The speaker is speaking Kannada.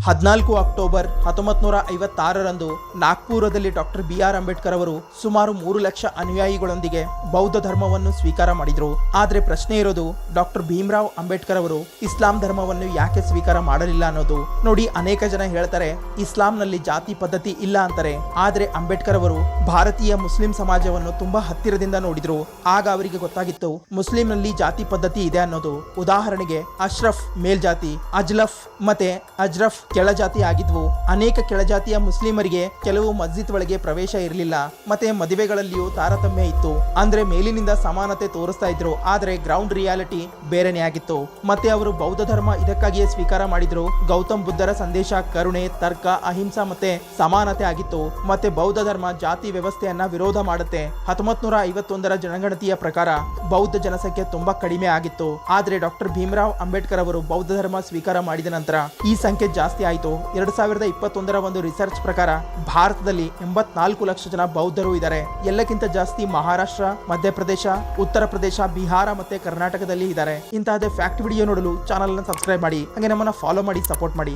14 ಅಕ್ಟೋಬರ್ 1956ರಂದು ನಾಗ್ಪುರದಲ್ಲಿ ಡಾಕ್ಟರ್ BR ಅಂಬೇಡ್ಕರ್ ಅವರು ಸುಮಾರು 3 ಲಕ್ಷ ಅನುಯಾಯಿಗಳೊಂದಿಗೆ ಬೌದ್ಧ ಧರ್ಮವನ್ನು ಸ್ವೀಕಾರ ಮಾಡಿದ್ರು. ಆದ್ರೆ ಪ್ರಶ್ನೆ ಇರೋದು ಡಾಕ್ಟರ್ ಭೀಮರಾವ್ ಅಂಬೇಡ್ಕರ್ ಅವರು ಇಸ್ಲಾಂ ಧರ್ಮವನ್ನು ಯಾಕೆ ಸ್ವೀಕಾರ ಮಾಡಲಿಲ್ಲ ಅನ್ನೋದು. ನೋಡಿ, ಅನೇಕ ಜನ ಹೇಳ್ತಾರೆ ಇಸ್ಲಾಂನಲ್ಲಿ ಜಾತಿ ಪದ್ಧತಿ ಇಲ್ಲ ಅಂತಾರೆ. ಆದ್ರೆ ಅಂಬೇಡ್ಕರ್ ಅವರು ಭಾರತೀಯ ಮುಸ್ಲಿಂ ಸಮಾಜವನ್ನು ತುಂಬಾ ಹತ್ತಿರದಿಂದ ನೋಡಿದ್ರು. ಆಗ ಅವರಿಗೆ ಗೊತ್ತಾಗಿತ್ತು ಮುಸ್ಲಿಂನಲ್ಲಿ ಜಾತಿ ಪದ್ಧತಿ ಇದೆ ಅನ್ನೋದು. ಉದಾಹರಣೆಗೆ ಅಶ್ರಫ್ ಮೇಲ್ಜಾತಿ, ಅಜ್ಲಫ್ ಮತ್ತೆ ಅಜ್ರಫ್ ಕೆಳಜಾತಿ ಆಗಿದ್ವು. ಅನೇಕ ಕೆಳಜಾತಿಯ ಮುಸ್ಲಿಮರಿಗೆ ಕೆಲವು ಮಸ್ಜಿದ್ ಒಳಗೆ ಪ್ರವೇಶ ಇರಲಿಲ್ಲ. ಮತ್ತೆ ಮದುವೆಗಳಲ್ಲಿಯೂ ತಾರತಮ್ಯ ಇತ್ತು. ಅಂದ್ರೆ ಮೇಲಿನಿಂದ ಸಮಾನತೆ ತೋರಿಸ್ತಾ ಇದ್ರು, ಆದ್ರೆ ಗ್ರೌಂಡ್ ರಿಯಾಲಿಟಿ ಬೇರೆನೇ ಆಗಿತ್ತು. ಮತ್ತೆ ಅವರು ಬೌದ್ಧ ಧರ್ಮ ಇದಕ್ಕಾಗಿಯೇ ಸ್ವೀಕಾರ ಮಾಡಿದ್ರು. ಗೌತಮ್ ಬುದ್ಧರ ಸಂದೇಶ ಕರುಣೆ, ತರ್ಕ, ಅಹಿಂಸಾ ಮತ್ತೆ ಸಮಾನತೆ ಆಗಿತ್ತು. ಮತ್ತೆ ಬೌದ್ಧ ಧರ್ಮ ಜಾತಿ ವ್ಯವಸ್ಥೆಯನ್ನ ವಿರೋಧ ಮಾಡುತ್ತೆ. 1951ರ ಜನಗಣತಿಯ ಪ್ರಕಾರ ಬೌದ್ಧ ಜನಸಂಖ್ಯೆ ತುಂಬಾ ಕಡಿಮೆ ಆಗಿತ್ತು. ಆದ್ರೆ ಡಾಕ್ಟರ್ ಭೀಮರಾವ್ ಅಂಬೇಡ್ಕರ್ ಅವರು ಬೌದ್ಧ ಧರ್ಮ ಸ್ವೀಕಾರ ಮಾಡಿದ ನಂತರ ಈ ಸಂಖ್ಯೆ ಜಾಸ್ತಿ ಆಯಿತು. 2021ರ ಒಂದು ರಿಸರ್ಚ್ ಪ್ರಕಾರ ಭಾರತದಲ್ಲಿ 84 ಲಕ್ಷ ಜನ ಬೌದ್ಧರು ಇದ್ದಾರೆ. ಎಲ್ಲಕ್ಕಿಂತ ಜಾಸ್ತಿ ಮಹಾರಾಷ್ಟ್ರ, ಮಧ್ಯಪ್ರದೇಶ, ಉತ್ತರ ಪ್ರದೇಶ, ಬಿಹಾರ ಮತ್ತೆ ಕರ್ನಾಟಕದಲ್ಲಿ ಇದ್ದಾರೆ. ಇಂತಹದೇ ಫ್ಯಾಕ್ಟ್ ವಿಡಿಯೋ ನೋಡಲು ಚಾನಲ್ ಅನ್ನು ಸಬ್ಸ್ಕ್ರೈಬ್ ಮಾಡಿ, ಹಾಗೆ ನಮ್ಮನ್ನ ಫಾಲೋ ಮಾಡಿ, ಸಪೋರ್ಟ್ ಮಾಡಿ.